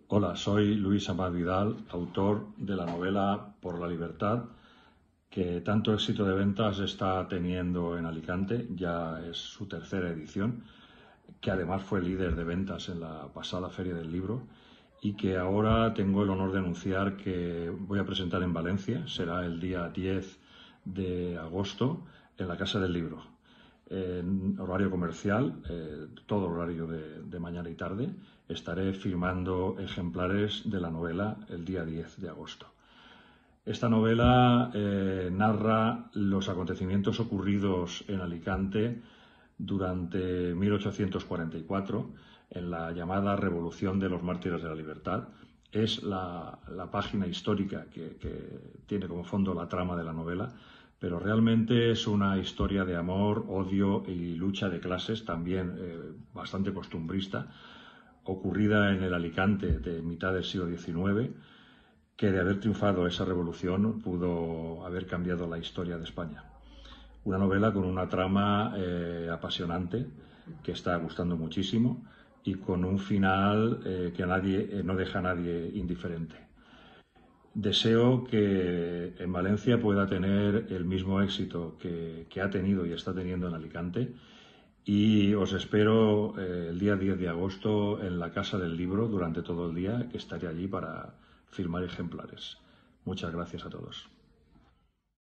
Hola, soy Luis Amat Vidal, autor de la novela Por la Libertad, que tanto éxito de ventas está teniendo en Alicante, ya es su tercera edición, que además fue líder de ventas en la pasada Feria del Libro y que ahora tengo el honor de anunciar que voy a presentar en Valencia, será el día 10 de agosto en la Casa del Libro, en horario comercial, todo horario de mañana y tarde. Estaré firmando ejemplares de la novela el día 10 de agosto. Esta novela narra los acontecimientos ocurridos en Alicante durante 1844, en la llamada Revolución de los Mártires de la Libertad. Es la página histórica que tiene como fondo la trama de la novela, pero realmente es una historia de amor, odio y lucha de clases, también bastante costumbrista, ocurrida en el Alicante de mitad del siglo XIX, que de haber triunfado esa revolución pudo haber cambiado la historia de España. Una novela con una trama apasionante que está gustando muchísimo y con un final que no deja a nadie indiferente. Deseo que en Valencia pueda tener el mismo éxito que ha tenido y está teniendo en Alicante, y os espero el día 10 de agosto en la Casa del Libro durante todo el día, que estaré allí para firmar ejemplares. Muchas gracias a todos.